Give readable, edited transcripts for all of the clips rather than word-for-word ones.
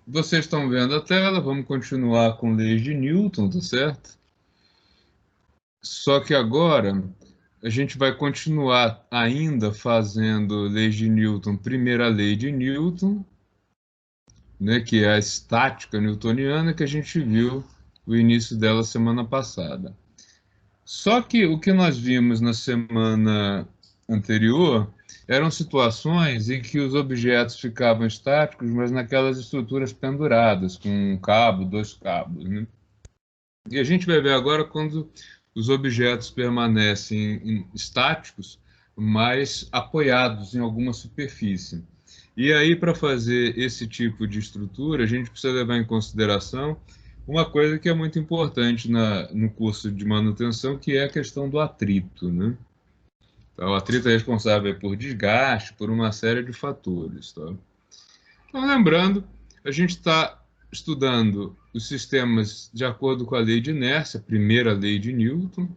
Vocês estão vendo a tela, vamos continuar com leis de Newton, tá certo? Só que agora a gente vai continuar ainda fazendo leis de Newton, primeira lei de Newton, né, que é a estática newtoniana, que a gente viu o início dela semana passada. Só que o que nós vimos na semana anterior eram situações em que os objetos ficavam estáticos, mas naquelas estruturas penduradas, com um cabo, dois cabos, né? E a gente vai ver agora quando os objetos permanecem estáticos, mas apoiados em alguma superfície. E aí, para fazer esse tipo de estrutura, a gente precisa levar em consideração uma coisa que é muito importante no curso de manutenção, que é a questão do atrito, né? Então, o atrito é responsável por desgaste, por uma série de fatores, tá? Então, lembrando, a gente está estudando os sistemas de acordo com a lei de inércia, a primeira lei de Newton,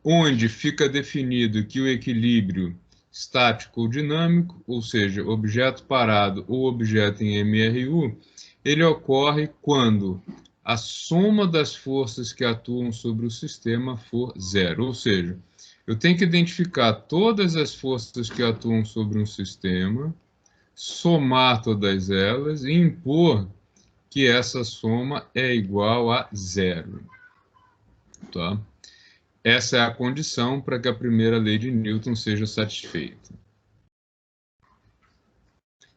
onde fica definido que o equilíbrio estático ou dinâmico, ou seja, objeto parado ou objeto em MRU, ele ocorre quando a soma das forças que atuam sobre o sistema for zero, ou seja, eu tenho que identificar todas as forças que atuam sobre um sistema, somar todas elas e impor que essa soma é igual a zero, tá? Essa é a condição para que a primeira lei de Newton seja satisfeita.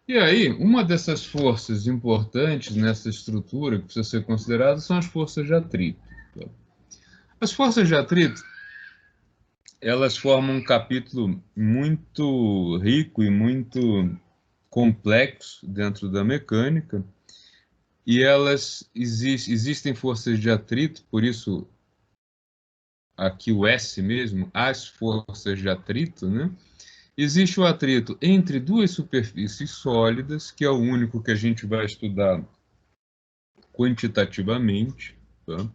E aí, uma dessas forças importantes nessa estrutura que precisa ser considerada são as forças de atrito. As forças de atrito, elas formam um capítulo muito rico e muito complexo dentro da mecânica, e existem forças de atrito, por isso aqui o S mesmo, as forças de atrito, né? Existe o atrito entre duas superfícies sólidas, que é o único que a gente vai estudar quantitativamente, tá?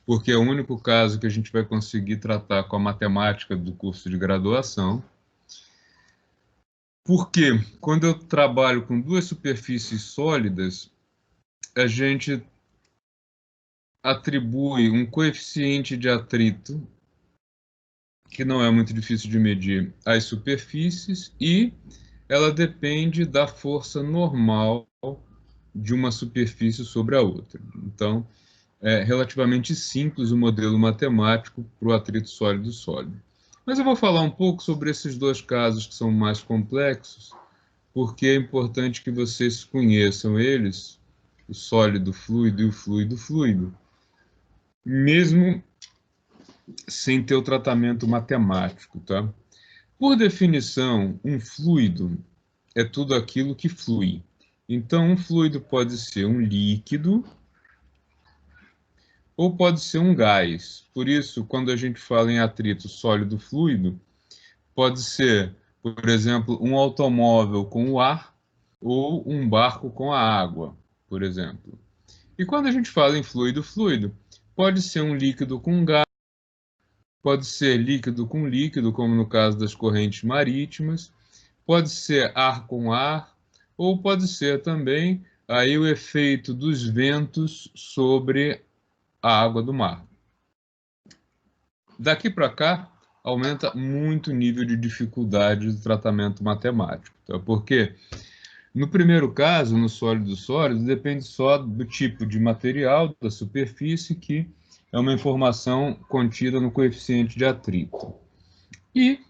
Porque é o único caso que a gente vai conseguir tratar com a matemática do curso de graduação. Porque quando eu trabalho com duas superfícies sólidas, a gente atribui um coeficiente de atrito, que não é muito difícil de medir, às superfícies, e ela depende da força normal de uma superfície sobre a outra. Então, é relativamente simples o modelo matemático para o atrito sólido-sólido. Mas eu vou falar um pouco sobre esses dois casos que são mais complexos, porque é importante que vocês conheçam eles, o sólido-fluido e o fluido-fluido, mesmo sem ter o tratamento matemático, tá? Por definição, um fluido é tudo aquilo que flui. Então, um fluido pode ser um líquido ou pode ser um gás. Por isso, quando a gente fala em atrito sólido-fluido, pode ser, por exemplo, um automóvel com o ar ou um barco com a água, por exemplo. E quando a gente fala em fluido-fluido, pode ser um líquido com gás, pode ser líquido com líquido, como no caso das correntes marítimas, pode ser ar com ar, ou pode ser também aí o efeito dos ventos sobre a água do mar. Daqui para cá, aumenta muito o nível de dificuldade do tratamento matemático, tá? Porque no primeiro caso, no sólido-sólido, depende só do tipo de material, da superfície, que é uma informação contida no coeficiente de atrito. E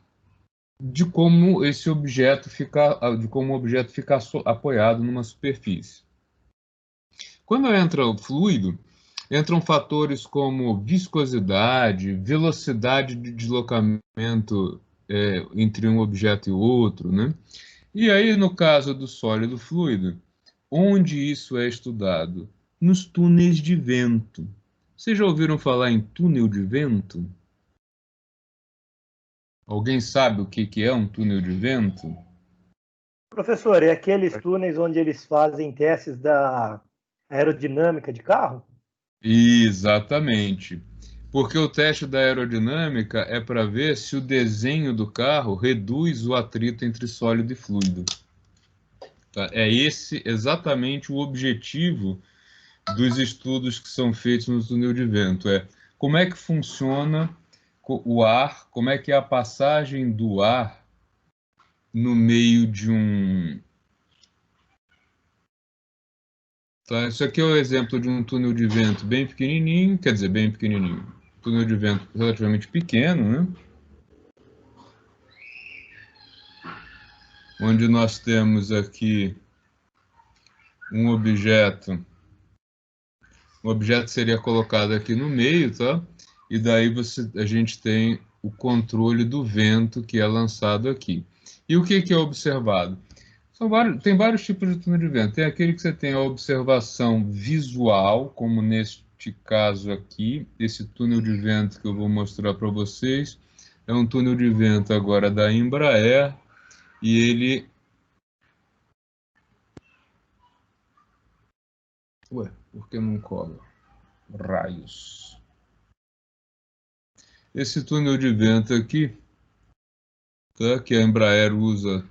de como esse objeto fica, de como o objeto fica apoiado numa superfície. Quando entra o fluido, entram fatores como viscosidade, velocidade de deslocamento entre um objeto e outro, né? E aí, no caso do sólido fluido, onde isso é estudado? Nos túneis de vento. Vocês já ouviram falar em túnel de vento? Alguém sabe o que é um túnel de vento? Professor, é aqueles túneis onde eles fazem testes da aerodinâmica de carro? Exatamente. Porque o teste da aerodinâmica é para ver se o desenho do carro reduz o atrito entre sólido e fluido. Tá? É esse exatamente o objetivo dos estudos que são feitos no túnel de vento. É como é que funciona o ar, como é que é a passagem do ar no meio de um... Tá? Isso aqui é o exemplo de um túnel de vento bem pequenininho, quer dizer, bem pequenininho. Túnel de vento relativamente pequeno, né? Onde nós temos aqui um objeto. O objeto seria colocado aqui no meio, tá? E daí a gente tem o controle do vento que é lançado aqui. E o que é observado? Tem vários tipos de túnel de vento. Tem aquele que você tem a observação visual, como neste caso aqui, esse túnel de vento que eu vou mostrar para vocês. É um túnel de vento agora da Embraer e ele... Ué, por que não cola? Raios. Esse túnel de vento aqui, tá, que a Embraer usa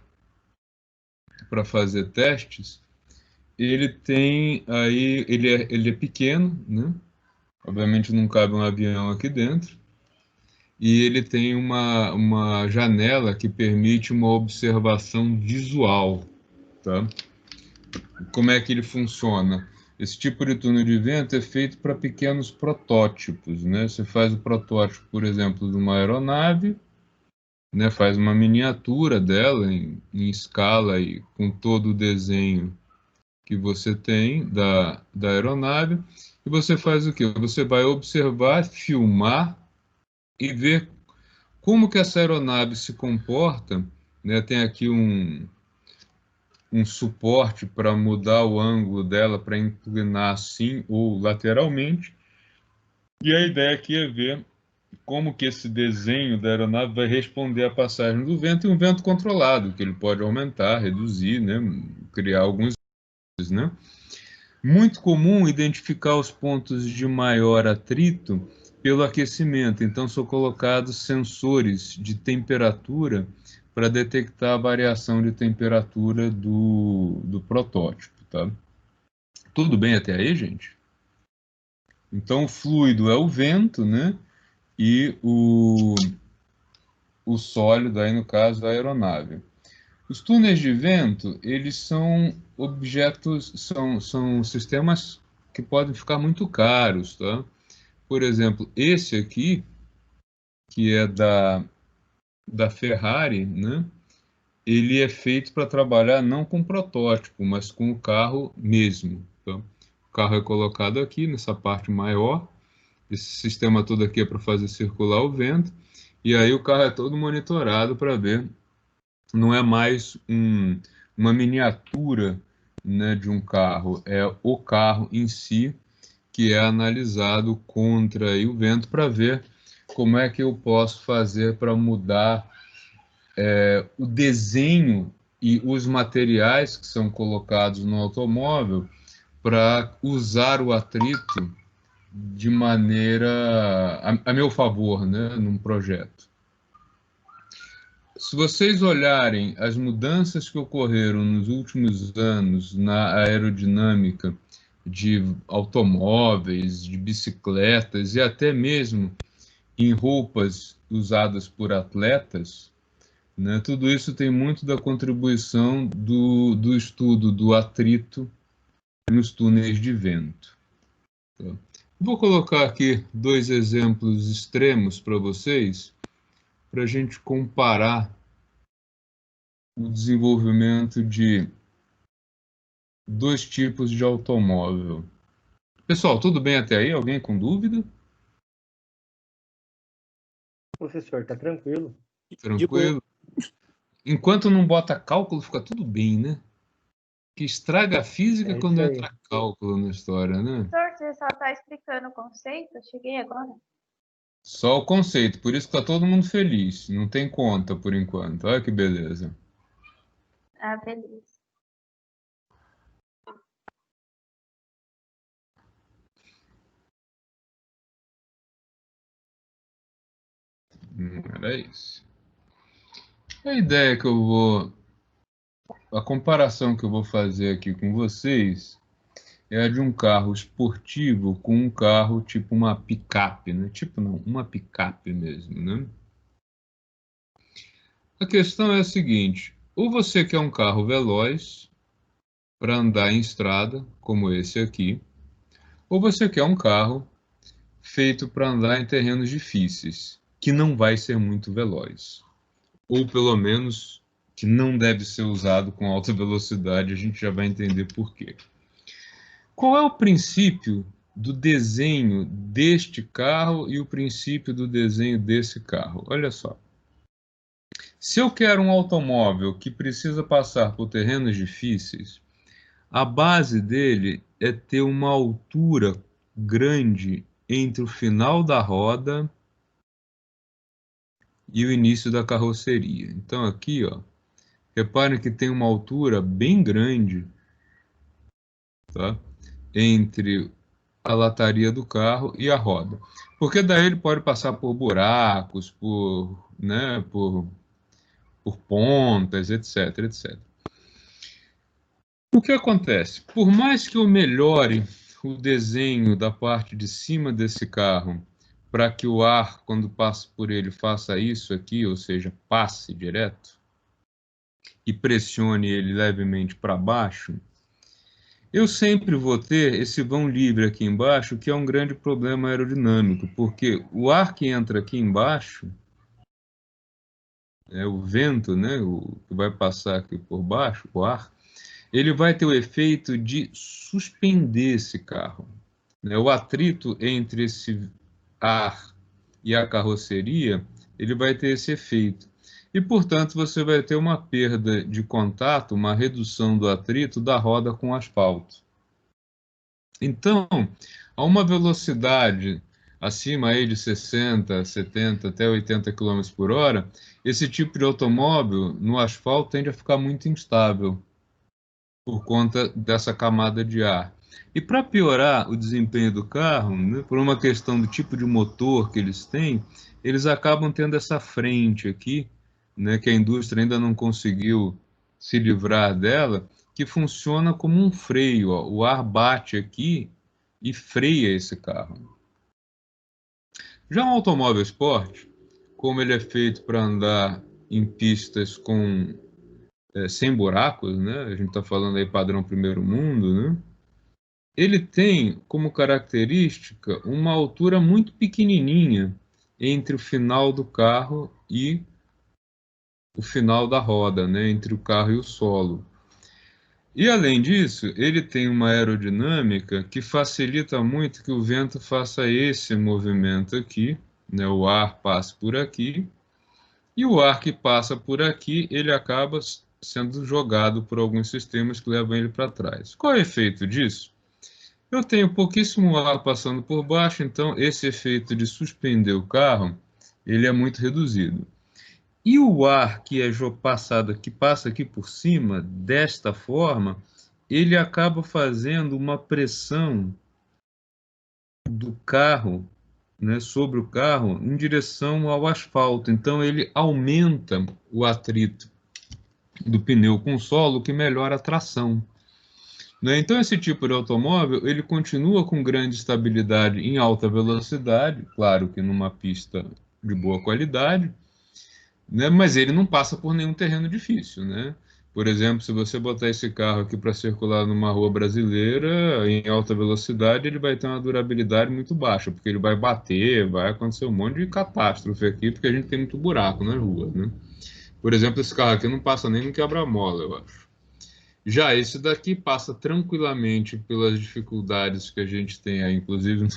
para fazer testes, ele tem aí, ele é pequeno, né? Obviamente não cabe um avião aqui dentro. E ele tem uma janela que permite uma observação visual, tá? Como é que ele funciona? Esse tipo de túnel de vento é feito para pequenos protótipos, né? Você faz o protótipo, por exemplo, de uma aeronave, né? Faz uma miniatura dela em escala e com todo o desenho que você tem da aeronave, e você faz o quê? Você vai observar, filmar e ver como que essa aeronave se comporta, né? Tem aqui um suporte para mudar o ângulo dela para inclinar assim ou lateralmente. E a ideia aqui é ver como que esse desenho da aeronave vai responder à passagem do vento e um vento controlado, que ele pode aumentar, reduzir, né? Criar alguns, né? Muito comum identificar os pontos de maior atrito pelo aquecimento, então são colocados sensores de temperatura para detectar a variação de temperatura do protótipo, tá? Tudo bem até aí, gente? Então o fluido é o vento, né? E o sólido, aí no caso, a aeronave. Os túneis de vento, eles são objetos, são sistemas que podem ficar muito caros, tá? Por exemplo, esse aqui, que é da Ferrari, né? Ele é feito para trabalhar não com protótipo, mas com o carro mesmo, tá? O carro é colocado aqui nessa parte maior, esse sistema todo aqui é para fazer circular o vento, e aí o carro é todo monitorado para ver, não é mais uma miniatura, né, de um carro, é o carro em si que é analisado contra aí o vento para ver como é que eu posso fazer para mudar o desenho e os materiais que são colocados no automóvel para usar o atrito de maneira a meu favor, né, num projeto. Se vocês olharem as mudanças que ocorreram nos últimos anos na aerodinâmica de automóveis, de bicicletas e até mesmo em roupas usadas por atletas, né, tudo isso tem muito da contribuição do estudo do atrito nos túneis de vento. Tá? Vou colocar aqui dois exemplos extremos para vocês, para a gente comparar o desenvolvimento de dois tipos de automóvel. Pessoal, tudo bem até aí? Alguém com dúvida? Professor, tá tranquilo. De boa. Tranquilo? Enquanto não bota cálculo, fica tudo bem, né? Que estraga a física É isso quando aí. entra cálculo na história, né? Professor, você só está explicando o conceito? Eu cheguei agora. Só o conceito, por isso que tá todo mundo feliz. Não tem conta por enquanto. Olha que beleza. Ah, beleza. Era isso. A ideia que eu vou a comparação que eu vou fazer aqui com vocês é a de um carro esportivo com um carro tipo uma picape, né? Tipo não, uma picape mesmo, né? A questão é a seguinte: ou você quer um carro veloz para andar em estrada, como esse aqui, ou você quer um carro feito para andar em terrenos difíceis, que não vai ser muito veloz, ou pelo menos que não deve ser usado com alta velocidade, a gente já vai entender por quê. Qual é o princípio do desenho deste carro e o princípio do desenho desse carro? Olha só. Se eu quero um automóvel que precisa passar por terrenos difíceis, a base dele é ter uma altura grande entre o final da roda e o início da carroceria. Então aqui, ó, reparem que tem uma altura bem grande, tá? Entre a lataria do carro e a roda. Porque daí ele pode passar por buracos, por pontas, etc, etc. O que acontece? Por mais que eu melhore o desenho da parte de cima desse carro, para que o ar, quando passa por ele, faça isso aqui, ou seja, passe direto, e pressione ele levemente para baixo, eu sempre vou ter esse vão livre aqui embaixo, que é um grande problema aerodinâmico, porque o ar que entra aqui embaixo, o vento, né, o que vai passar aqui por baixo, o ar, ele vai ter o efeito de suspender esse carro, né? O atrito entre esse ar e a carroceria, ele vai ter esse efeito. E, portanto, você vai ter uma perda de contato, uma redução do atrito da roda com o asfalto. Então, a uma velocidade acima aí de 60, 70 até 80 km por hora, esse tipo de automóvel no asfalto tende a ficar muito instável por conta dessa camada de ar. E para piorar o desempenho do carro, né, por uma questão do tipo de motor que eles têm, eles acabam tendo essa frente aqui, né, que a indústria ainda não conseguiu se livrar dela, que funciona como um freio. Ó. O ar bate aqui e freia esse carro. Já um automóvel esporte, como ele é feito para andar em pistas sem buracos, né? A gente está falando aí padrão primeiro mundo, né? Ele tem como característica uma altura muito pequenininha entre o final do carro e o final da roda, né? Entre o carro e o solo. E além disso, ele tem uma aerodinâmica que facilita muito que o vento faça esse movimento aqui, né? O ar passe por aqui, e o ar que passa por aqui, ele acaba sendo jogado por alguns sistemas que levam ele para trás. Qual é o efeito disso? Eu tenho pouquíssimo ar passando por baixo, então esse efeito de suspender o carro, ele é muito reduzido. E o ar que é passado, que passa aqui por cima, desta forma, ele acaba fazendo uma pressão do carro, né, sobre o carro em direção ao asfalto. Então ele aumenta o atrito do pneu com o solo, que melhora a tração. Né? Então esse tipo de automóvel ele continua com grande estabilidade em alta velocidade, claro que numa pista de boa qualidade, né? Mas ele não passa por nenhum terreno difícil, né? Por exemplo, se você botar esse carro aqui para circular numa rua brasileira em alta velocidade, ele vai ter uma durabilidade muito baixa, porque ele vai bater, vai acontecer um monte de catástrofe aqui, porque a gente tem muito buraco nas ruas, né? Por exemplo, esse carro aqui não passa nem no quebra-mola, eu acho. Já esse daqui passa tranquilamente pelas dificuldades que a gente tem aí, inclusive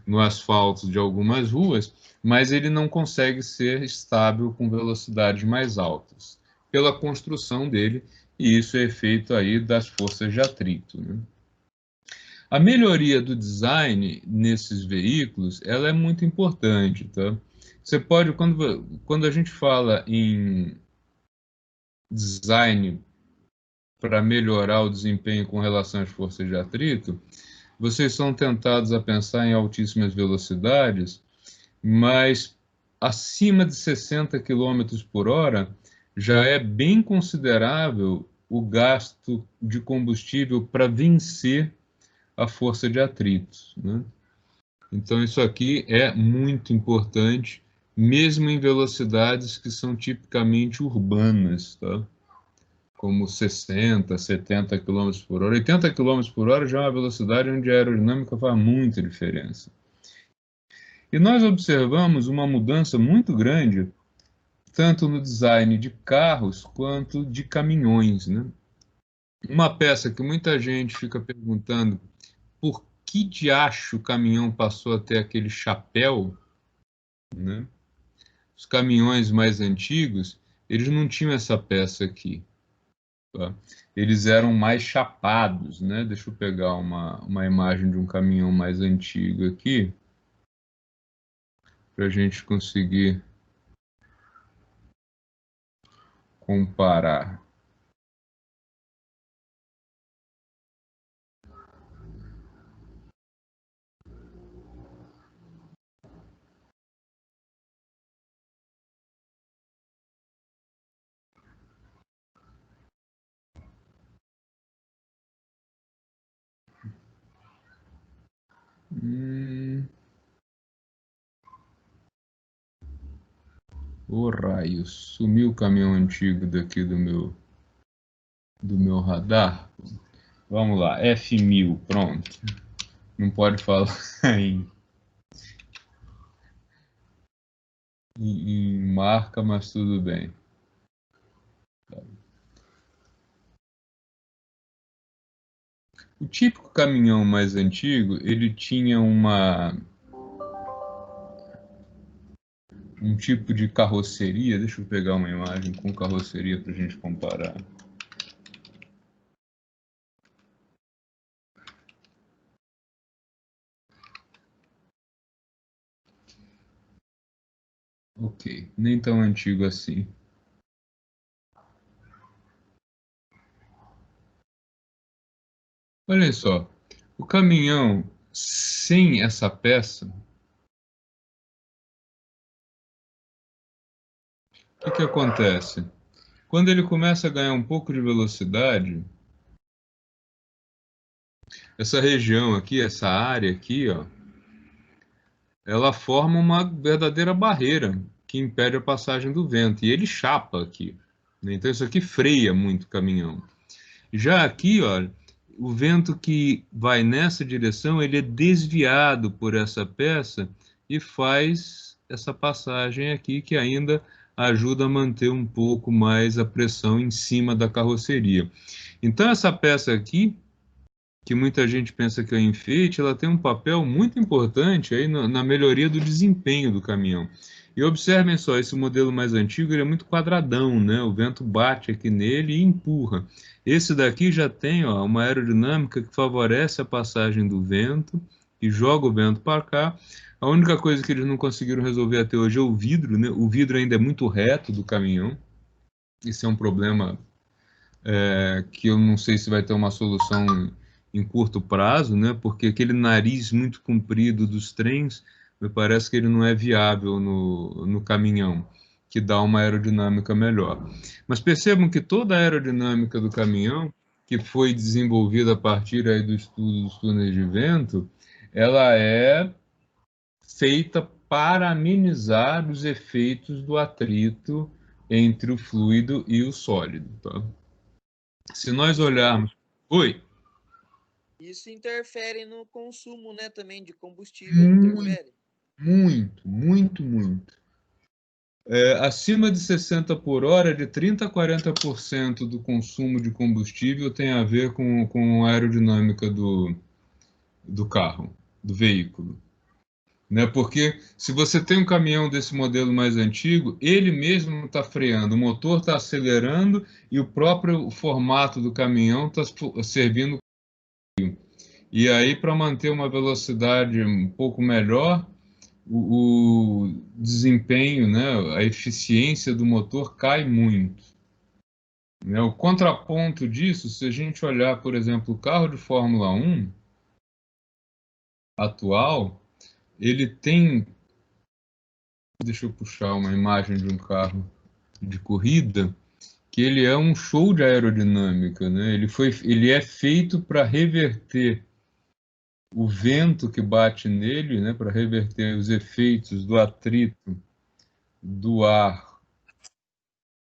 no asfalto de algumas ruas, mas ele não consegue ser estável com velocidades mais altas, pela construção dele, e isso é feito aí das forças de atrito, né? A melhoria do design nesses veículos, ela é muito importante, tá? Você pode, quando a gente fala em design para melhorar o desempenho com relação às forças de atrito, vocês são tentados a pensar em altíssimas velocidades, mas acima de 60 km por hora já é bem considerável o gasto de combustível para vencer a força de atrito, né? Então, isso aqui é muito importante, mesmo em velocidades que são tipicamente urbanas, tá? Como 60, 70 km por hora. 80 km por hora já é uma velocidade onde a aerodinâmica faz muita diferença. E nós observamos uma mudança muito grande, tanto no design de carros quanto de caminhões, né? Uma peça que muita gente fica perguntando por que diacho o caminhão passou a ter aquele chapéu, né? Os caminhões mais antigos, eles não tinham essa peça aqui, tá? Eles eram mais chapados, né? Deixa eu pegar uma imagem de um caminhão mais antigo aqui, para a gente conseguir comparar. Ô raios, sumiu o caminhão antigo daqui do meu radar. Vamos lá, F1000, pronto. Não pode falar em marca, mas tudo bem. O típico caminhão mais antigo, ele tinha um tipo de carroceria. Deixa eu pegar uma imagem com carroceria para a gente comparar. Ok, nem tão antigo assim. Olha só, o caminhão sem essa peça, o que acontece? Quando ele começa a ganhar um pouco de velocidade, essa região aqui, essa área aqui, ó, ela forma uma verdadeira barreira que impede a passagem do vento. E ele chapa aqui, né? Então isso aqui freia muito o caminhão. Já aqui, ó, o vento que vai nessa direção, ele é desviado por essa peça e faz essa passagem aqui que ainda ajuda a manter um pouco mais a pressão em cima da carroceria. Então essa peça aqui, que muita gente pensa que é um enfeite, ela tem um papel muito importante aí na melhoria do desempenho do caminhão. E observem só, esse modelo mais antigo ele é muito quadradão, né? O vento bate aqui nele e empurra. Esse daqui já tem, ó, uma aerodinâmica que favorece a passagem do vento e joga o vento para cá. A única coisa que eles não conseguiram resolver até hoje é o vidro, né? O vidro ainda é muito reto do caminhão. Esse é um problema que eu não sei se vai ter uma solução em curto prazo, né? Porque aquele nariz muito comprido dos trens, me parece que ele não é viável no caminhão, que dá uma aerodinâmica melhor. Mas percebam que toda a aerodinâmica do caminhão, que foi desenvolvida a partir aí do estudo dos túneis de vento, ela é feita para amenizar os efeitos do atrito entre o fluido e o sólido, tá? Se nós olharmos. Oi. Isso interfere no consumo, né, também de combustível, não Muito, interfere? muito, muito, muito. Acima de 60 por hora, de 30 a 40% do consumo de combustível tem a ver com a aerodinâmica do carro, do veículo. Né? Porque se você tem um caminhão desse modelo mais antigo, ele mesmo está freando, o motor está acelerando e o próprio formato do caminhão está servindo. E aí, para manter uma velocidade um pouco melhor, o desempenho, né, a eficiência do motor cai muito. Né? O contraponto disso, se a gente olhar, por exemplo, o carro de Fórmula 1 atual, ele tem. Deixa eu puxar uma imagem de um carro de corrida que ele é um show de aerodinâmica, né? Ele é feito para reverter o vento que bate nele, né? Para reverter os efeitos do atrito do ar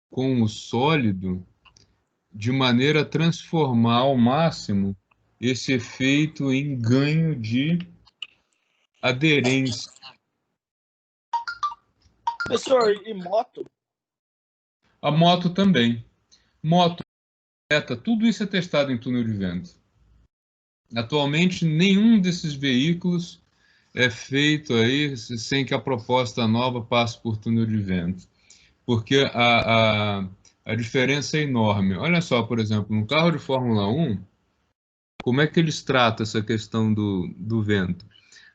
com o sólido, de maneira a transformar ao máximo esse efeito em ganho de aderência. Professor, e moto? A moto também. Moto, tudo isso é testado em túnel de vento. Atualmente, nenhum desses veículos é feito aí sem que a proposta nova passe por túnel de vento. Porque a diferença é enorme. Olha só, por exemplo, no carro de Fórmula 1, como é que eles tratam essa questão do vento?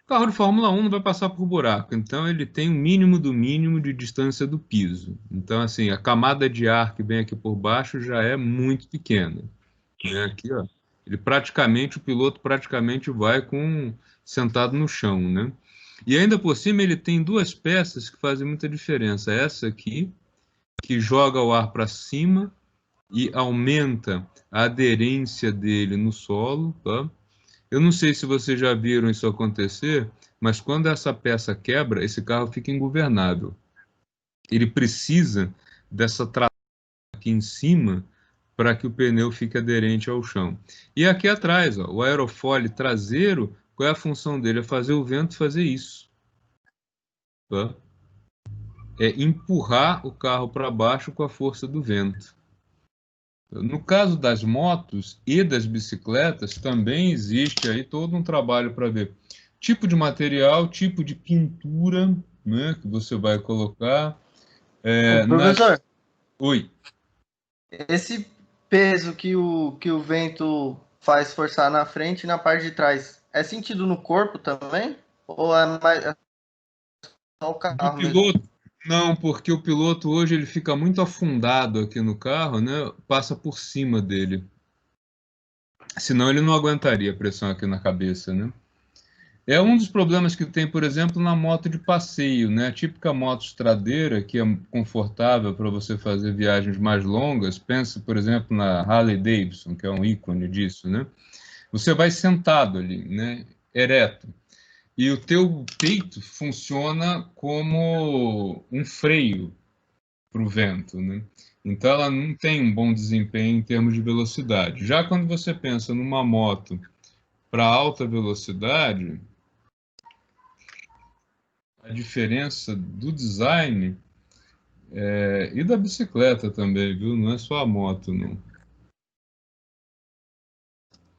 O carro de Fórmula 1 não vai passar por buraco, então ele tem o mínimo do mínimo de distância do piso. Então, assim, a camada de ar que vem aqui por baixo já é muito pequena. Né? Aqui, ó, o piloto praticamente vai sentado no chão, né? E ainda por cima ele tem duas peças que fazem muita diferença. Essa aqui, que joga o ar para cima e aumenta a aderência dele no solo, tá? Eu não sei se vocês já viram isso acontecer, mas quando essa peça quebra, esse carro fica ingovernável. Ele precisa dessa tração aqui em cima para que o pneu fique aderente ao chão. E aqui atrás, ó, o aerofólio traseiro, qual é a função dele? É fazer o vento fazer isso. Tá? É empurrar o carro para baixo com a força do vento. No caso das motos e das bicicletas, também existe aí todo um trabalho para ver tipo de material, tipo de pintura, né, que você vai colocar. Professor, Oi. esse peso que o vento faz forçar na frente e na parte de trás, é sentido no corpo também? Ou é mais só o carro Do mesmo? piloto, não, porque o piloto hoje ele fica muito afundado aqui no carro, né? Passa por cima dele. Senão ele não aguentaria a pressão aqui na cabeça, né? É um dos problemas que tem, por exemplo, na moto de passeio, né? A típica moto estradeira, que é confortável para você fazer viagens mais longas. Pensa, por exemplo, na Harley Davidson, que é um ícone disso, né? Você vai sentado ali, né? Ereto. E o teu peito funciona como um freio para o vento, né? Então ela não tem um bom desempenho em termos de velocidade. Já quando você pensa numa moto para alta velocidade, a diferença do design e da bicicleta também, viu? Não é só a moto, não.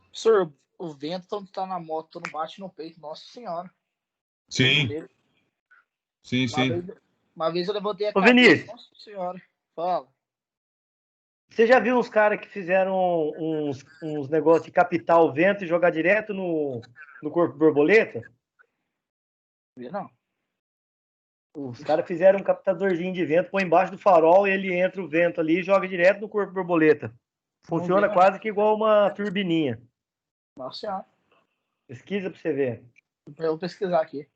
Professor, o vento quando tá na moto, não bate no peito, nossa senhora. Sim, sim, sim. Uma vez eu levantei a Ô, cabeça, Vinícius, nossa senhora. Fala. você já viu uns caras que fizeram uns negócios de captar o vento e jogar direto no corpo borboleta? Não. Os caras fizeram um captadorzinho de vento, põe embaixo do farol e ele entra o vento ali e joga direto no corpo borboleta. Funciona quase que igual uma turbininha. Nossa senhora. Pesquisa pra você ver. Eu vou pesquisar aqui.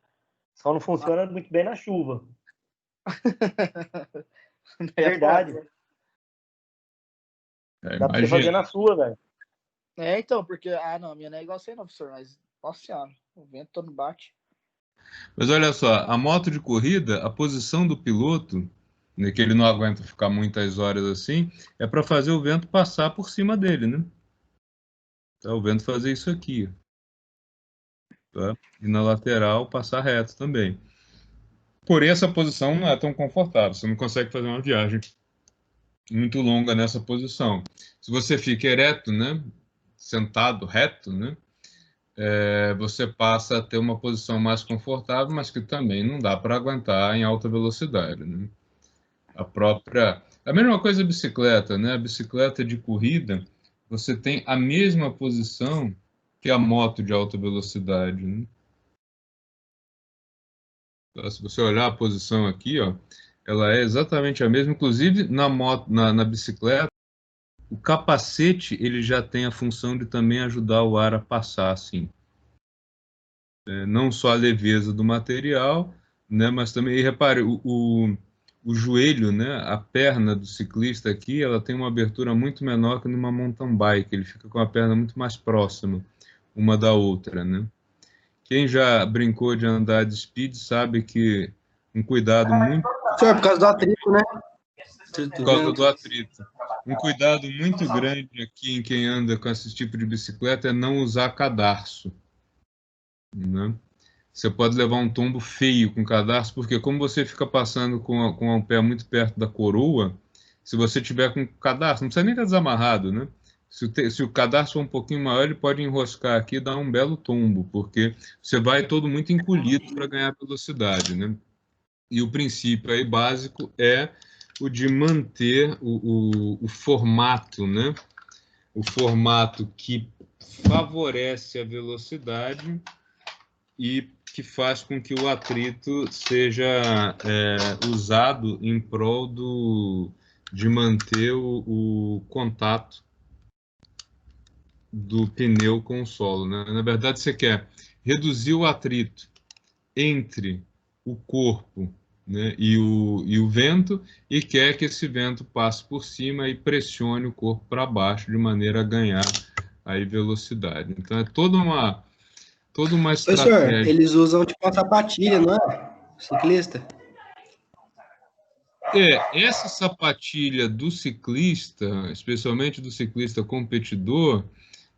Só não funciona muito bem na chuva. Verdade. Dá pra você fazer na sua, velho. É, então, porque... Ah, não, a minha não é igual a você não, professor, mas... Nossa senhora, o vento todo bate. Mas olha só, a moto de corrida, a posição do piloto, né, que ele não aguenta ficar muitas horas assim, é para fazer o vento passar por cima dele, né? Então, o vento fazer isso aqui. Tá? E na lateral passar reto também. Porém, essa posição não é tão confortável. Você não consegue fazer uma viagem muito longa nessa posição. Se você fica ereto, né? Sentado, reto, né? Você passa a ter uma posição mais confortável, mas que também não dá para aguentar em alta velocidade, né? A mesma coisa a bicicleta, né? A bicicleta de corrida, você tem a mesma posição que a moto de alta velocidade, né? Então, se você olhar a posição aqui, ó, ela é exatamente a mesma. Inclusive na moto, na bicicleta, o capacete ele já tem a função de também ajudar o ar a passar, assim. Não só a leveza do material, né? Mas também, e repare, o o joelho, né, a perna do ciclista aqui, ela tem uma abertura muito menor que numa mountain bike, ele fica com a perna muito mais próxima uma da outra, né? Quem já brincou de andar de speed sabe que um cuidado muito... Senhor, por causa do atrito, né? Por causa do atrito. Um cuidado muito grande aqui em quem anda com esse tipo de bicicleta é não usar cadarço, né? Você pode levar um tombo feio com cadarço, porque como você fica passando com o pé muito perto da coroa, se você tiver com cadarço, não precisa nem estar desamarrado, né? Se o cadarço for um pouquinho maior, ele pode enroscar aqui e dar um belo tombo, porque você vai todo muito encolhido para ganhar velocidade, né? E o princípio aí básico é o de manter o formato, né? O formato que favorece a velocidade e que faz com que o atrito seja usado em prol de manter o contato do pneu com o solo, né? Na verdade, você quer reduzir o atrito entre o corpo, né, e o vento, e quer que esse vento passe por cima e pressione o corpo para baixo, de maneira a ganhar aí velocidade. Então, é toda uma Senhor, estratégia. eles usam tipo uma sapatilha, não é? Ciclista? Essa sapatilha do ciclista, especialmente do ciclista competidor,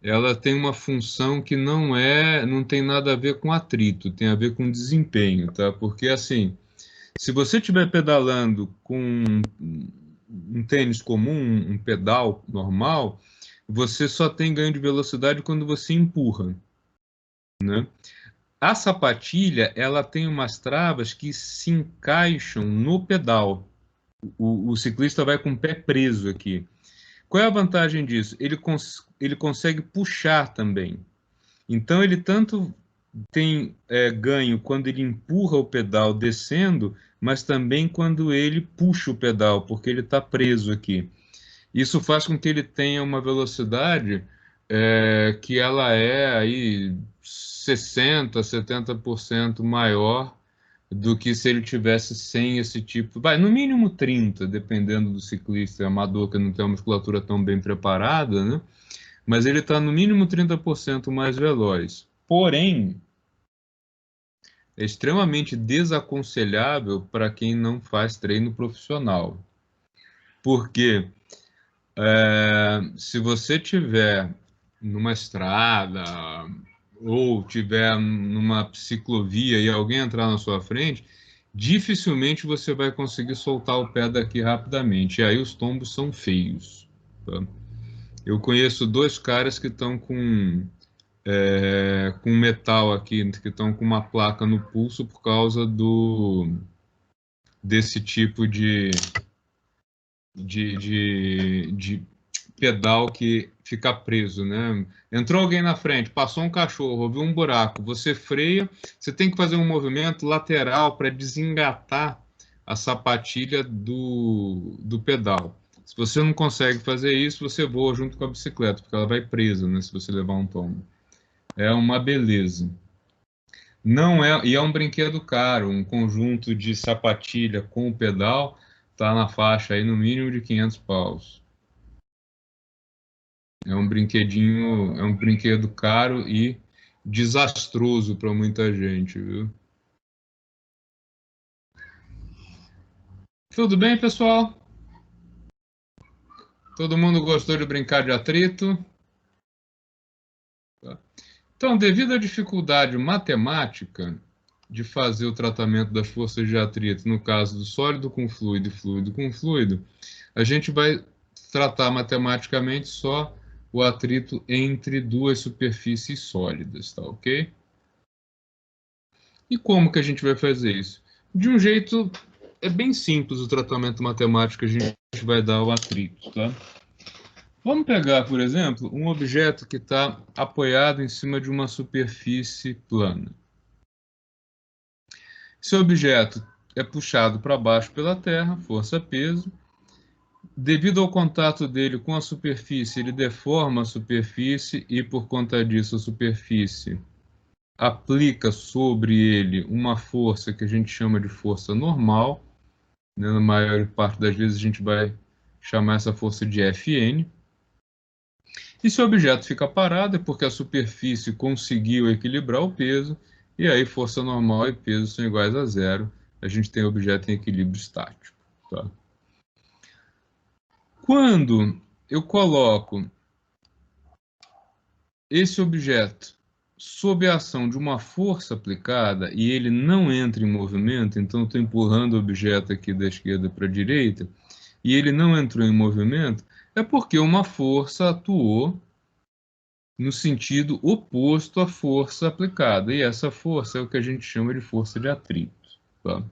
ela tem uma função que não tem nada a ver com atrito, tem a ver com desempenho, tá? Porque assim, se você estiver pedalando com um tênis comum, um pedal normal, você só tem ganho de velocidade quando você empurra, né? A sapatilha, ela tem umas travas que se encaixam no pedal. O ciclista vai com o pé preso aqui. Qual é a vantagem disso? Ele consegue puxar também. Então, ele tanto tem ganho quando ele empurra o pedal descendo, mas também quando ele puxa o pedal, porque ele está preso aqui. Isso faz com que ele tenha uma velocidade que ela é aí 60%, 70% maior do que se ele tivesse sem esse tipo, no mínimo 30, dependendo do ciclista amador que não tem uma musculatura tão bem preparada, né? Mas ele está no mínimo 30% mais veloz. Porém, é extremamente desaconselhável para quem não faz treino profissional. Porque se você tiver numa estrada ou tiver numa ciclovia e alguém entrar na sua frente, dificilmente você vai conseguir soltar o pé daqui rapidamente. E aí os tombos são feios, tá? Eu conheço 2 caras que estão com metal aqui, que estão com uma placa no pulso por causa desse tipo de pedal que fica preso, né? Entrou alguém na frente, passou um cachorro, ouviu um buraco, você freia, você tem que fazer um movimento lateral para desengatar a sapatilha do pedal. Se você não consegue fazer isso, você voa junto com a bicicleta, porque ela vai presa, né, se você levar um tombo. É uma beleza. Não é, e é um brinquedo caro, um conjunto de sapatilha com o pedal está na faixa aí no mínimo de 500 paus. É um brinquedo caro e desastroso para muita gente, viu? Tudo bem, pessoal? Todo mundo gostou de brincar de atrito? Tá. Então, devido à dificuldade matemática de fazer o tratamento das forças de atrito, no caso do sólido com fluido e fluido com fluido, a gente vai tratar matematicamente só o atrito entre 2 superfícies sólidas, tá ok? E como que a gente vai fazer isso? De um jeito, bem simples o tratamento matemático que a gente vai dar ao atrito, tá? Vamos pegar, por exemplo, um objeto que está apoiado em cima de uma superfície plana. Esse objeto é puxado para baixo pela Terra, força-peso. Devido ao contato dele com a superfície, ele deforma a superfície e, por conta disso, a superfície aplica sobre ele uma força que a gente chama de força normal, né? Na maior parte das vezes a gente vai chamar essa força de Fn. E se o objeto fica parado é porque a superfície conseguiu equilibrar o peso, e aí força normal e peso são iguais a zero. A gente tem o objeto em equilíbrio estático. Tá? Quando eu coloco esse objeto sob a ação de uma força aplicada e ele não entra em movimento, então eu estou empurrando o objeto aqui da esquerda para a direita, e ele não entrou em movimento, é porque uma força atuou no sentido oposto à força aplicada. E essa força é o que a gente chama de força de atrito. Tá?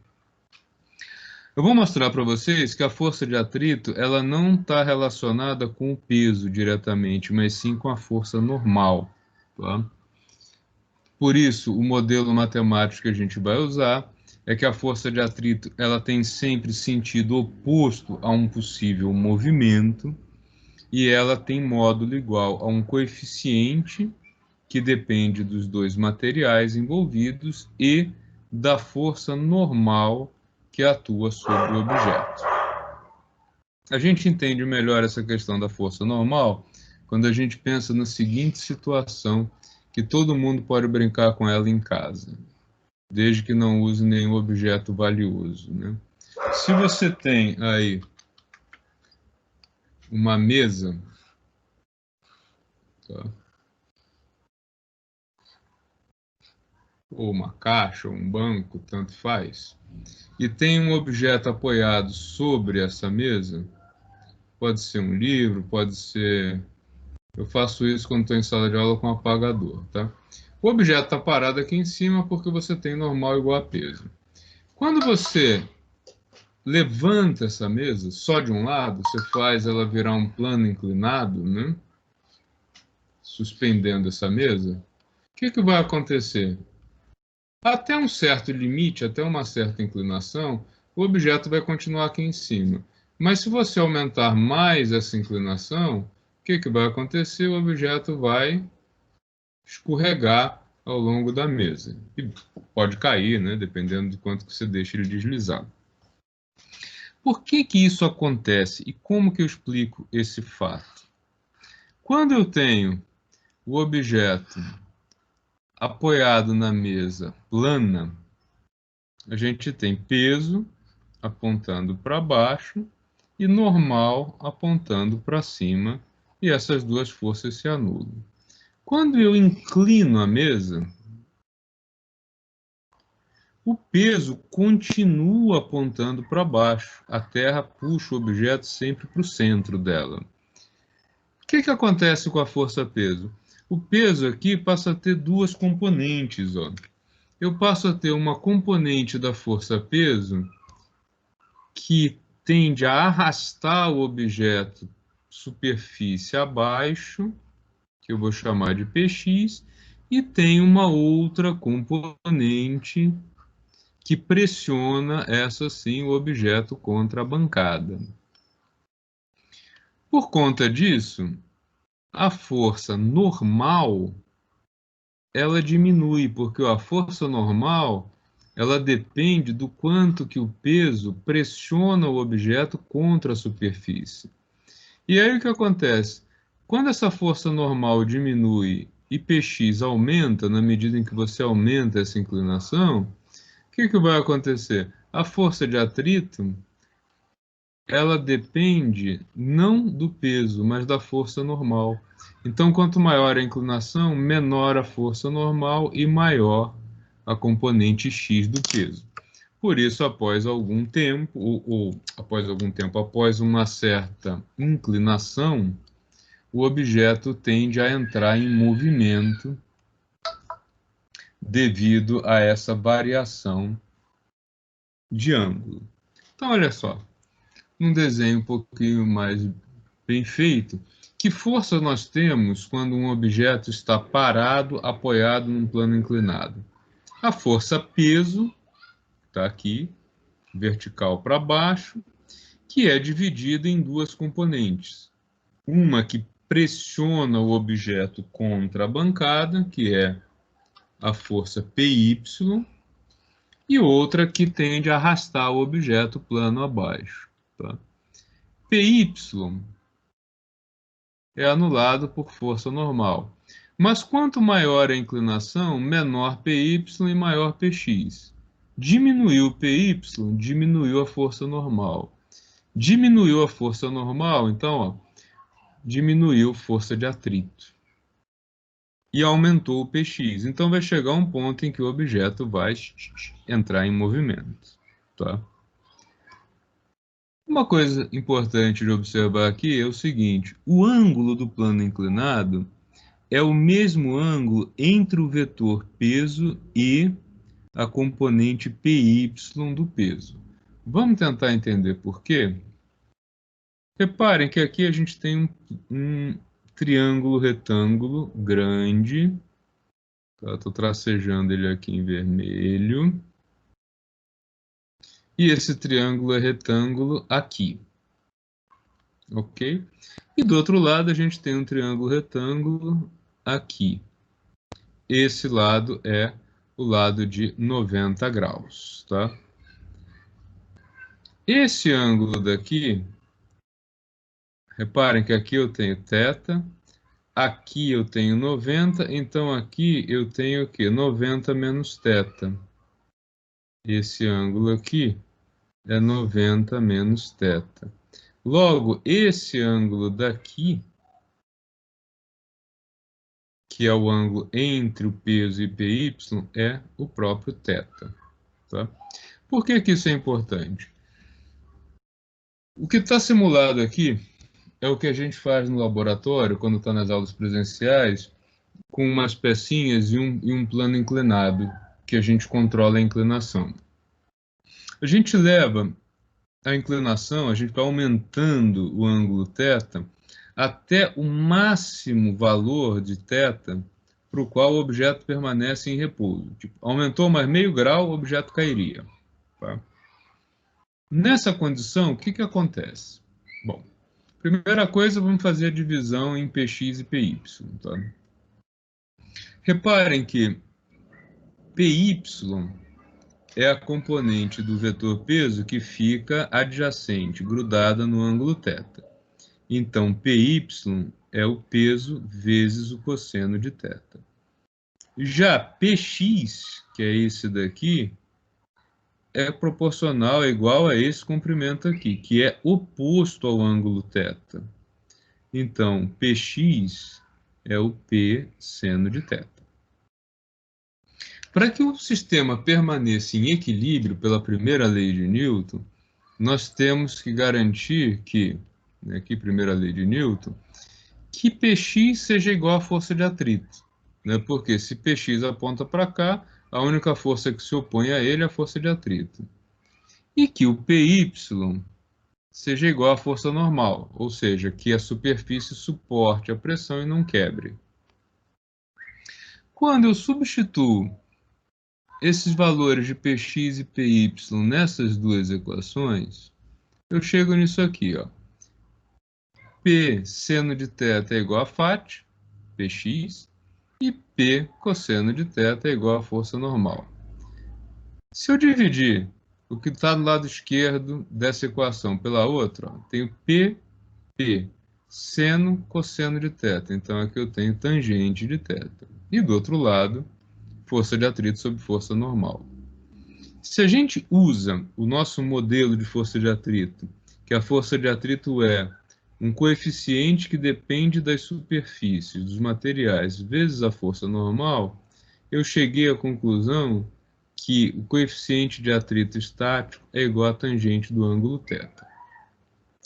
Eu vou mostrar para vocês que a força de atrito ela não está relacionada com o peso diretamente, mas sim com a força normal. Tá? Por isso, o modelo matemático que a gente vai usar é que a força de atrito ela tem sempre sentido oposto a um possível movimento, e ela tem módulo igual a um coeficiente que depende dos dois materiais envolvidos e da força normal que atua sobre o objeto. A gente entende melhor essa questão da força normal quando a gente pensa na seguinte situação, que todo mundo pode brincar com ela em casa, desde que não use nenhum objeto valioso, né? Se você tem aí uma mesa, tá? Ou uma caixa, ou um banco, tanto faz, e tem um objeto apoiado sobre essa mesa, pode ser um livro, pode ser... Eu faço isso quando estou em sala de aula com apagador, tá? O objeto está parado aqui em cima porque você tem normal igual a peso. Quando você levanta essa mesa só de um lado, você faz ela virar um plano inclinado, né? Suspendendo essa mesa, o que vai acontecer? Até um certo limite, até uma certa inclinação, o objeto vai continuar aqui em cima. Mas se você aumentar mais essa inclinação, o que vai acontecer? O objeto vai escorregar ao longo da mesa. E pode cair, né? Dependendo de quanto que você deixa ele deslizar. Por que isso acontece e como que eu explico esse fato? Quando eu tenho o objeto apoiado na mesa plana, a gente tem peso apontando para baixo e normal apontando para cima, e essas duas forças se anulam. Quando eu inclino a mesa, o peso continua apontando para baixo. A Terra puxa o objeto sempre para o centro dela. O que acontece com a força-peso? O peso aqui passa a ter duas componentes. Ó. Eu passo a ter uma componente da força-peso que tende a arrastar o objeto superfície abaixo, que eu vou chamar de Px, e tem uma outra componente que pressiona, essa sim, o objeto contra a bancada. Por conta disso, a força normal ela diminui, porque a força normal ela depende do quanto que o peso pressiona o objeto contra a superfície. E aí o que acontece? Quando essa força normal diminui e Px aumenta, na medida em que você aumenta essa inclinação, o que vai acontecer? A força de atrito, ela depende não do peso, mas da força normal. Então, quanto maior a inclinação, menor a força normal e maior a componente x do peso. Por isso, após algum tempo, após uma certa inclinação, o objeto tende a entrar em movimento devido a essa variação de ângulo. Então, olha só, um desenho um pouquinho mais bem feito. Que força nós temos quando um objeto está parado, apoiado num plano inclinado? A força peso, está aqui, vertical para baixo, que é dividida em duas componentes. Uma que pressiona o objeto contra a bancada, que é a força PY, e outra que tende a arrastar o objeto plano abaixo. Tá? PY é anulado por força normal. Mas quanto maior a inclinação, menor PY e maior PX. Diminuiu PY, diminuiu a força normal. Diminuiu a força normal, então, ó, diminuiu força de atrito. E aumentou o PX. Então vai chegar um ponto em que o objeto vai entrar em movimento. Tá? Uma coisa importante de observar aqui é o seguinte: o ângulo do plano inclinado é o mesmo ângulo entre o vetor peso e a componente PY do peso. Vamos tentar entender por quê? Reparem que aqui a gente tem um triângulo retângulo grande. Estou tracejando ele aqui em vermelho. E esse triângulo é retângulo aqui. Ok? E do outro lado a gente tem um triângulo retângulo aqui. Esse lado é o lado de 90 graus, tá? Esse ângulo daqui, reparem que aqui eu tenho θ, aqui eu tenho 90, então aqui eu tenho o quê? 90 menos θ. Esse ângulo aqui é 90 menos θ. Logo, esse ângulo daqui, que é o ângulo entre o peso e PY, é o próprio θ. Tá? Por que que isso é importante? O que está simulado aqui é o que a gente faz no laboratório, quando está nas aulas presenciais, com umas pecinhas e um plano inclinado, que a gente controla a inclinação. A gente leva a inclinação, a gente vai aumentando o ângulo θ até o máximo valor de θ para o qual o objeto permanece em repouso. Tipo, aumentou mais meio grau, o objeto cairia. Tá? Nessa condição, o que que acontece? Bom, primeira coisa, vamos fazer a divisão em Px e Py. Tá? Reparem que Py é a componente do vetor peso que fica adjacente, grudada no ângulo θ. Então, Py é o peso vezes o cosseno de θ. Já Px, que é esse daqui, é proporcional, é igual a esse comprimento aqui, que é oposto ao ângulo θ. Então, Px é o P seno de θ. Para que o sistema permaneça em equilíbrio pela primeira lei de Newton, nós temos que garantir que, aqui primeira lei de Newton, que Px seja igual à força de atrito. Né? Porque se Px aponta para cá, a única força que se opõe a ele é a força de atrito. E que o Py seja igual à força normal, ou seja, que a superfície suporte a pressão e não quebre. Quando eu substituo esses valores de Px e Py nessas duas equações, eu chego nisso aqui, ó. P seno de θ é igual a φ, Px, e P cosseno de θ é igual à força normal. Se eu dividir o que está do lado esquerdo dessa equação pela outra, ó, tenho P, seno, cosseno de θ. Então aqui eu tenho tangente de θ. E do outro lado, força de atrito sobre força normal. Se a gente usa o nosso modelo de força de atrito, que a força de atrito é um coeficiente que depende das superfícies, dos materiais, vezes a força normal, eu cheguei à conclusão que o coeficiente de atrito estático é igual à tangente do ângulo θ.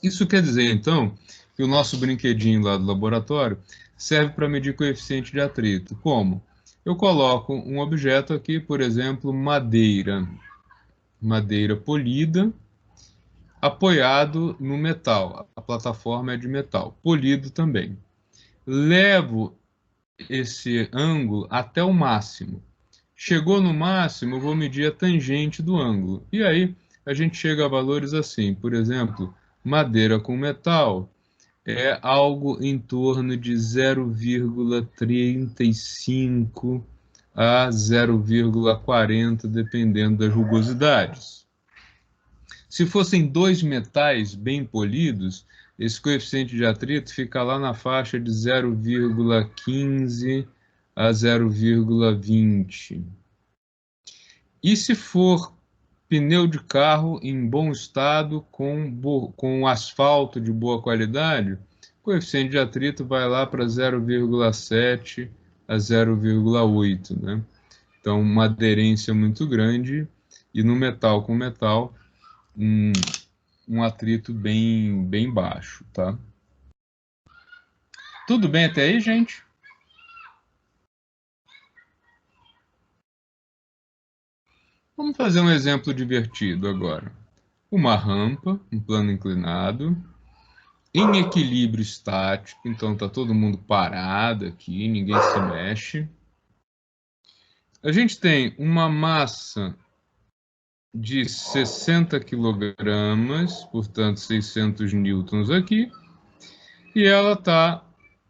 Isso quer dizer, então, que o nosso brinquedinho lá do laboratório serve para medir coeficiente de atrito. Como? Eu coloco um objeto aqui, por exemplo, madeira polida, apoiado no metal. A plataforma é de metal, polido também. Levo esse ângulo até o máximo. Chegou no máximo, eu vou medir a tangente do ângulo. E aí a gente chega a valores assim, por exemplo, madeira com metal é algo em torno de 0,35 a 0,40, dependendo das rugosidades. Se fossem dois metais bem polidos, esse coeficiente de atrito fica lá na faixa de 0,15 a 0,20. E se for pneu de carro em bom estado, com asfalto de boa qualidade, o coeficiente de atrito vai lá para 0,7 a 0,8, né? Então, uma aderência muito grande, e no metal com metal, um atrito bem baixo, tá? Tudo bem até aí, gente? Vamos fazer um exemplo divertido agora. Uma rampa, um plano inclinado, em equilíbrio estático, então está todo mundo parado aqui, ninguém se mexe. A gente tem uma massa de 60 quilogramas, portanto 600 newtons aqui, e ela está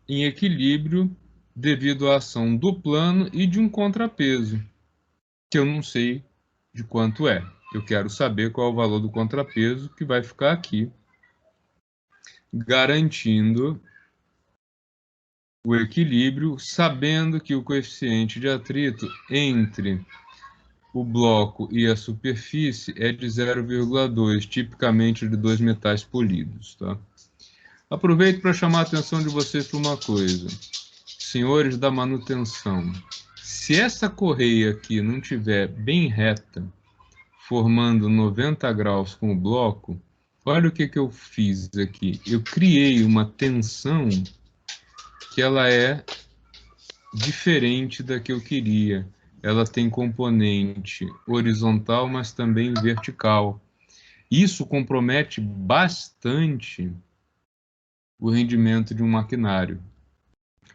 em equilíbrio devido à ação do plano e de um contrapeso, que eu não sei de quanto é. Eu quero saber qual é o valor do contrapeso que vai ficar aqui, garantindo o equilíbrio, sabendo que o coeficiente de atrito entre o bloco e a superfície é de 0,2, tipicamente de dois metais polidos, tá? Aproveito para chamar a atenção de vocês para uma coisa. Senhores da manutenção, se essa correia aqui não estiver bem reta, formando 90 graus com o bloco, olha o que eu fiz aqui. Eu criei uma tensão que ela é diferente da que eu queria. Ela tem componente horizontal, mas também vertical. Isso compromete bastante o rendimento de um maquinário.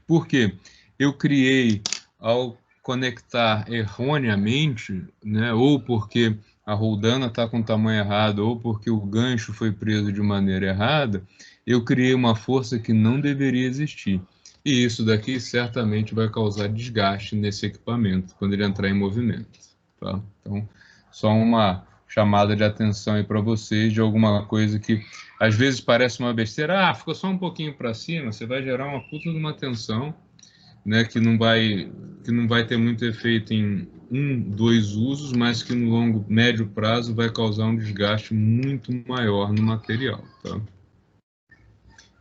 Por quê? Eu criei, ao conectar erroneamente, né, ou porque a roldana está com o tamanho errado, ou porque o gancho foi preso de maneira errada, eu criei uma força que não deveria existir. E isso daqui certamente vai causar desgaste nesse equipamento, quando ele entrar em movimento. Tá? Então, só uma chamada de atenção aí para vocês de alguma coisa que às vezes parece uma besteira. Ah, ficou só um pouquinho para cima, você vai gerar uma puta de uma tensão, né, que não vai ter muito efeito em 1, 2 usos, mas que no longo, médio prazo vai causar um desgaste muito maior no material. Tá?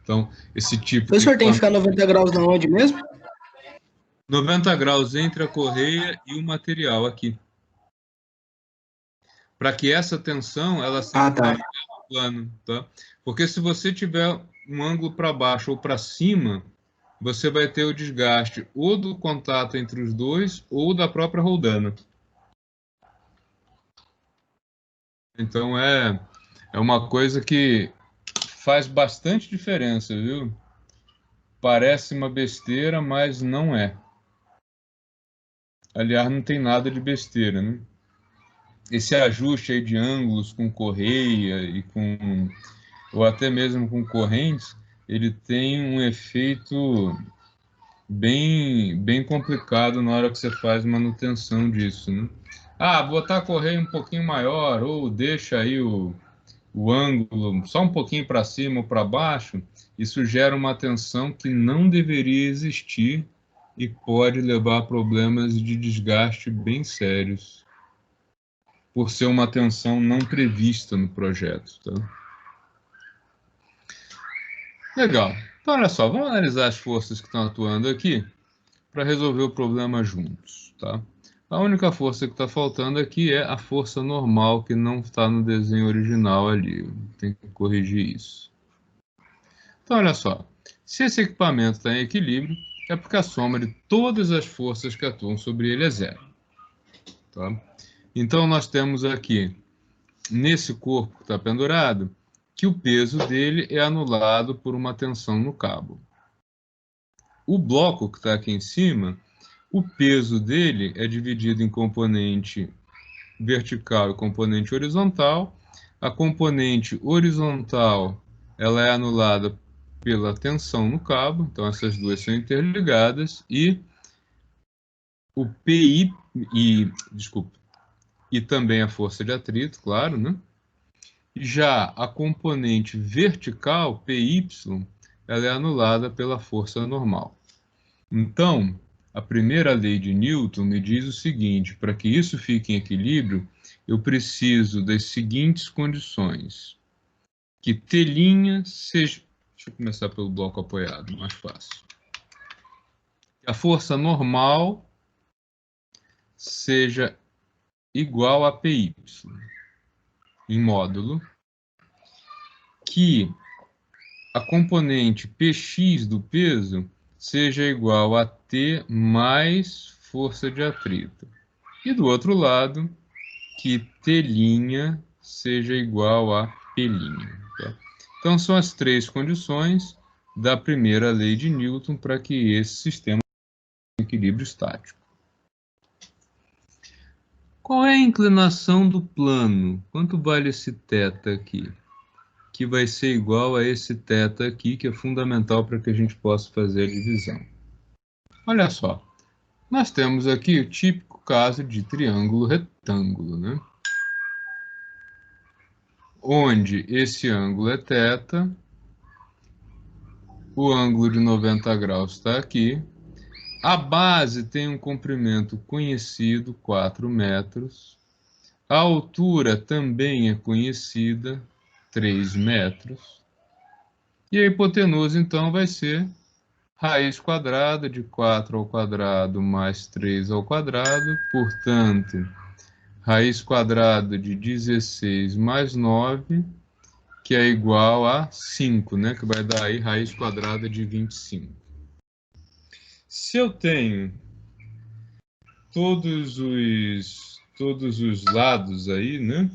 Então, esse tipo O senhor tem que ficar 90 graus na onde mesmo? 90 graus entre a correia e o material aqui. Para que essa tensão ela seja plano, tá? Porque se você tiver um ângulo para baixo ou para cima, você vai ter o desgaste ou do contato entre os dois ou da própria roldana. Então é uma coisa que faz bastante diferença, viu? Parece uma besteira, mas não é. Aliás, não tem nada de besteira, né? Esse ajuste aí de ângulos com correia e ou até mesmo com correntes, ele tem um efeito bem complicado na hora que você faz manutenção disso, né? Ah, botar a correia um pouquinho maior, ou deixa aí o ângulo só um pouquinho para cima ou para baixo, isso gera uma tensão que não deveria existir e pode levar a problemas de desgaste bem sérios, por ser uma tensão não prevista no projeto, tá? Legal. Então, olha só, vamos analisar as forças que estão atuando aqui para resolver o problema juntos, tá? A única força que está faltando aqui é a força normal, que não está no desenho original ali. Tem que corrigir isso. Então, olha só. Se esse equipamento está em equilíbrio, é porque a soma de todas as forças que atuam sobre ele é zero. Tá? Então, nós temos aqui, nesse corpo que está pendurado, que o peso dele é anulado por uma tensão no cabo. O bloco que está aqui em cima, o peso dele é dividido em componente vertical e componente horizontal. A componente horizontal ela é anulada pela tensão no cabo, então essas duas são interligadas, e o PI, e também a força de atrito, claro, né? Já a componente vertical, PY, ela é anulada pela força normal. Então, a primeira lei de Newton me diz o seguinte: para que isso fique em equilíbrio, eu preciso das seguintes condições. Que T' seja... Deixa eu começar pelo bloco apoiado, mais fácil. Que a força normal seja igual a PY em módulo. Que a componente Px do peso seja igual a T mais força de atrito. E do outro lado, que T' seja igual a P'. Tá? Então, são as três condições da primeira lei de Newton para que esse sistema tenha equilíbrio estático. Qual é a inclinação do plano? Quanto vale esse θ aqui? Que vai ser igual a esse θ aqui, que é fundamental para que a gente possa fazer a divisão. Olha só, nós temos aqui o típico caso de triângulo retângulo, né? Onde esse ângulo é θ, o ângulo de 90 graus está aqui, a base tem um comprimento conhecido, 4 metros, a altura também é conhecida, 3 metros, e a hipotenusa, então, vai ser raiz quadrada de 4 ao quadrado mais 3 ao quadrado, portanto, raiz quadrada de 16 mais 9, que é igual a 5, né? Que vai dar aí raiz quadrada de 25. Se eu tenho todos os lados aí, né?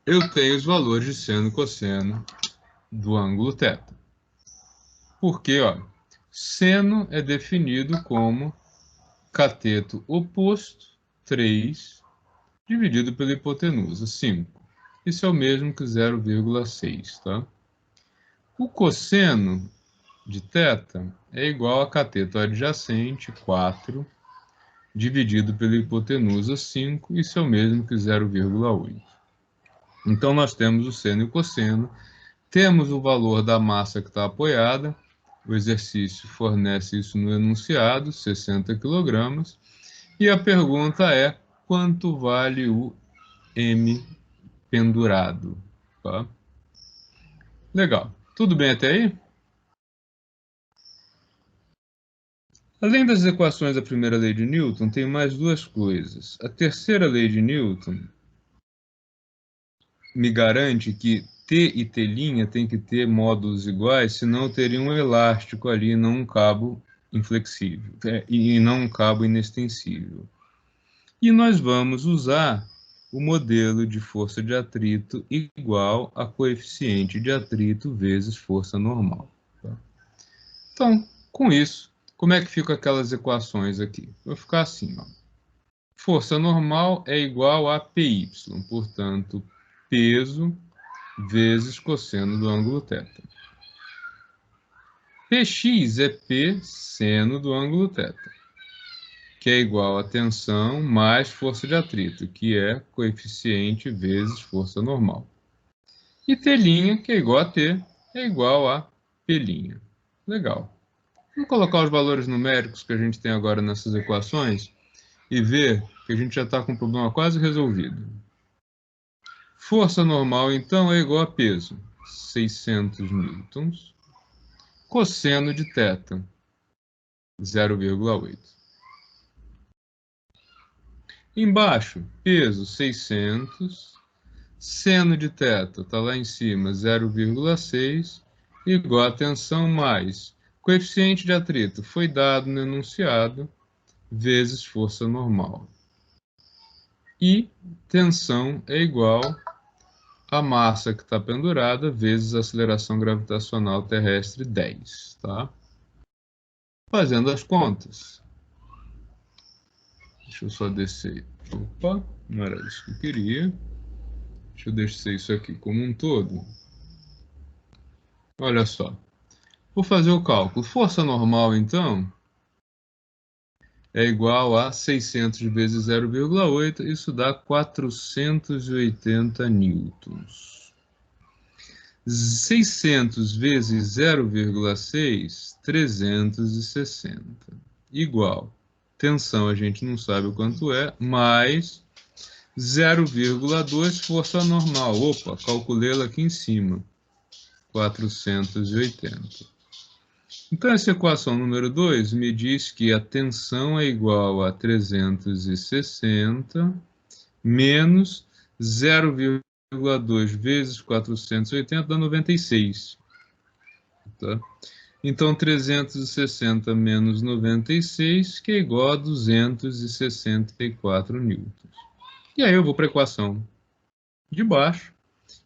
Eu tenho os valores de seno e cosseno do ângulo θ. Porque, ó, seno é definido como cateto oposto, 3, dividido pela hipotenusa, 5. Isso é o mesmo que 0,6, tá? O cosseno de θ é igual a cateto adjacente, 4, dividido pela hipotenusa, 5. Isso é o mesmo que 0,8. Então, nós temos o seno e o cosseno, temos o valor da massa que está apoiada, o exercício fornece isso no enunciado, 60 kg, e a pergunta é, quanto vale o M pendurado? Tá? Legal. Tudo bem até aí? Além das equações da primeira lei de Newton, tem mais duas coisas. A terceira lei de Newton me garante que T e T' tem que ter módulos iguais, senão eu teria um elástico ali, não um cabo inflexível, e não um cabo inextensível. E nós vamos usar o modelo de força de atrito igual a coeficiente de atrito vezes força normal. Tá? Então, com isso, como é que ficam aquelas equações aqui? Vai ficar assim, ó. Força normal é igual a PY, portanto, peso vezes cosseno do ângulo θ. Px é P seno do ângulo θ, que é igual a tensão mais força de atrito, que é coeficiente vezes força normal. E T', que é igual a T, é igual a P'. Legal. Vamos colocar os valores numéricos que a gente tem agora nessas equações e ver que a gente já está com o problema quase resolvido. Força normal, então, é igual a peso, 600 newtons. Cosseno de θ, 0,8. Embaixo, peso, 600. Seno de θ está lá em cima, 0,6, igual a tensão mais coeficiente de atrito foi dado no enunciado, vezes força normal. E tensão é igual a massa que está pendurada vezes a aceleração gravitacional terrestre, 10. Tá? Fazendo as contas. Deixa eu só descer. Opa, não era isso que eu queria. Deixa eu descer isso aqui como um todo. Olha só. Vou fazer o cálculo. Força normal, então, é igual a 600 vezes 0,8. Isso dá 480 newtons. 600 vezes 0,6, 360. Igual. Tensão a gente não sabe o quanto é, mais 0,2 força normal. Opa, calculei ela aqui em cima. 480. Então, essa equação número 2 me diz que a tensão é igual a 360 menos 0,2 vezes 480 dá 96. Tá? Então, 360 menos 96, que é igual a 264 newtons. E aí eu vou para a equação de baixo,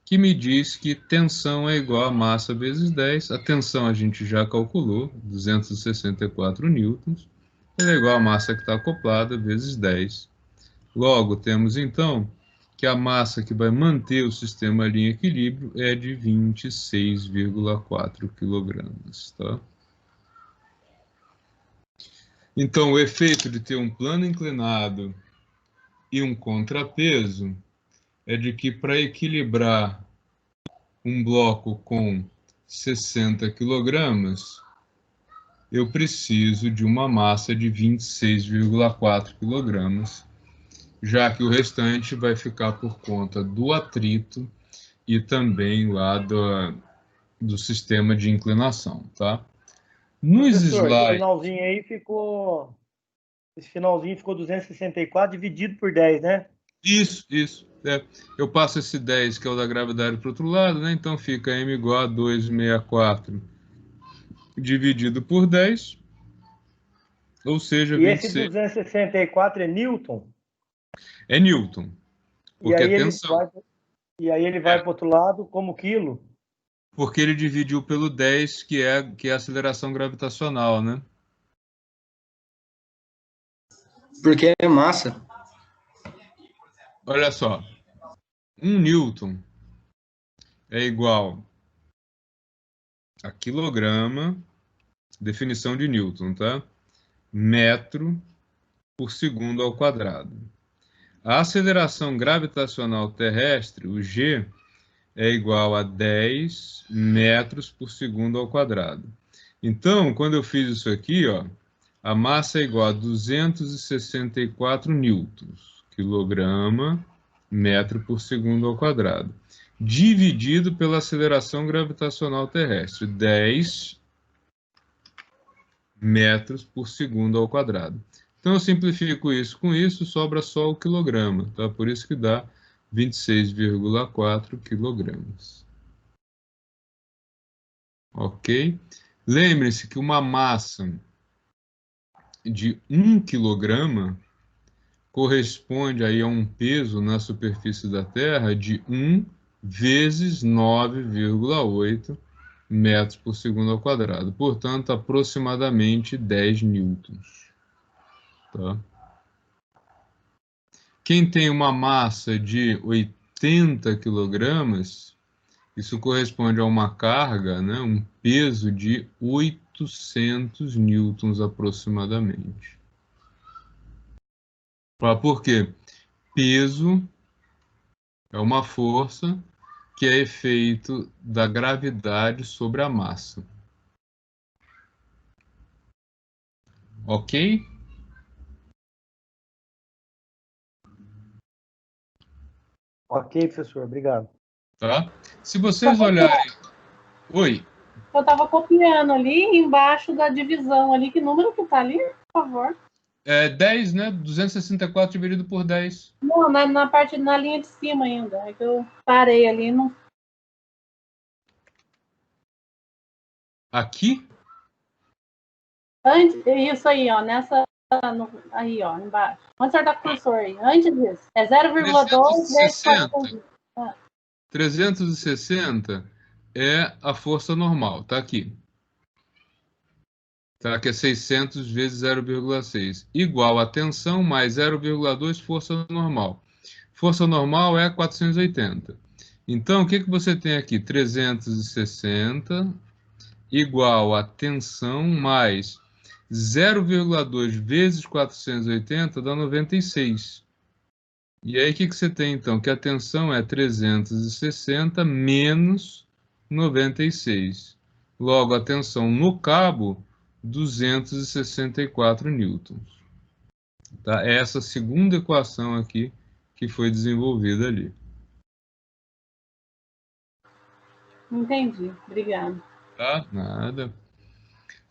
que me diz que tensão é igual a massa vezes 10. A tensão a gente já calculou, 264 newtons. Ela é igual a massa que está acoplada vezes 10. Logo, temos então que a massa que vai manter o sistema ali em equilíbrio é de 26,4 kg. Tá? Então, o efeito de ter um plano inclinado e um contrapeso é de que para equilibrar um bloco com 60 kg, eu preciso de uma massa de 26,4 kg, já que o restante vai ficar por conta do atrito e também lá do sistema de inclinação, tá? Nos Professor, esse slides... finalzinho aí ficou... Esse finalzinho ficou 264 dividido por 10, né? Isso. É. Eu passo esse 10, que é o da gravidade, para o outro lado, né? Então fica m igual a 264 dividido por 10, ou seja, E esse 26. 264 é Newton? É Newton, porque é tensão. E aí ele vai para o outro lado como quilo? Porque ele dividiu pelo 10, que é a aceleração gravitacional, né? Porque é massa. Olha só, 1 Newton é igual a quilograma, definição de Newton, tá? Metro por segundo ao quadrado. A aceleração gravitacional terrestre, o G, é igual a 10 metros por segundo ao quadrado. Então, quando eu fiz isso aqui, ó, a massa é igual a 264 newtons, quilograma, metro por segundo ao quadrado, dividido pela aceleração gravitacional terrestre, 10 metros por segundo ao quadrado. Então, eu simplifico isso com isso, sobra só o quilograma, tá? Por isso que dá 26,4 quilogramas. Ok? Lembre-se que uma massa de 1 quilograma corresponde aí a um peso na superfície da Terra de 1 vezes 9,8 metros por segundo ao quadrado. Portanto, aproximadamente 10 newtons. Tá? Quem tem uma massa de 80 quilogramas, isso corresponde a uma carga, né, um peso de 800 newtons aproximadamente. Por quê? Peso é uma força que é efeito da gravidade sobre a massa. Ok? Ok, professor, obrigado. Tá? Se vocês olharem... Oi. Eu estava copiando ali embaixo da divisão ali. Que número que tá ali, por favor? É 10, né? 264 dividido por 10. Não, na parte, na linha de cima ainda. É que eu parei ali. Não... Aqui? Antes, isso aí, ó. Nessa... aí, ó, embaixo. Onde você tá com o cursor aí? Antes disso. É 0,2 vezes 400. 360 é a força normal, tá aqui. Tá, que é 600 vezes 0,6. Igual a tensão mais 0,2 força normal. Força normal é 480. Então, o que você tem aqui? 360 igual a tensão mais 0,2 vezes 480 dá 96. E aí o que você tem então? Que a tensão é 360 menos 96. Logo, a tensão no cabo, 264 newtons. Tá? É essa segunda equação aqui que foi desenvolvida ali. Entendi. Obrigada. Tá? Nada.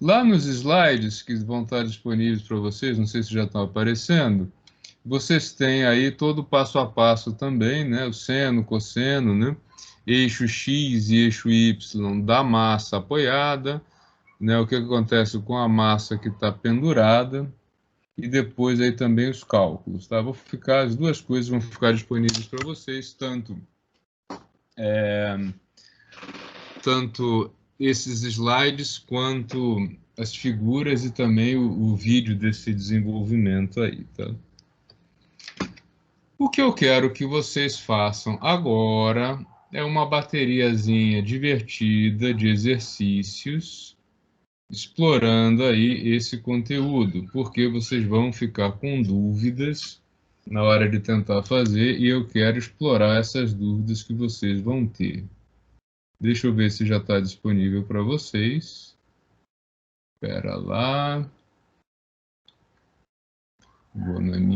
Lá nos slides que vão estar disponíveis para vocês, não sei se já estão aparecendo, vocês têm aí todo o passo a passo também, né? O seno, cosseno, né? Eixo X e eixo Y da massa apoiada, né? O que acontece com a massa que está pendurada, e depois aí também os cálculos, tá? As duas coisas vão ficar disponíveis para vocês, tanto esses slides quanto as figuras e também o vídeo desse desenvolvimento aí, tá? O que eu quero que vocês façam agora é uma bateriazinha divertida de exercícios explorando aí esse conteúdo, porque vocês vão ficar com dúvidas na hora de tentar fazer e eu quero explorar essas dúvidas que vocês vão ter. Deixa eu ver se já está disponível para vocês. Espera lá. Vou na minha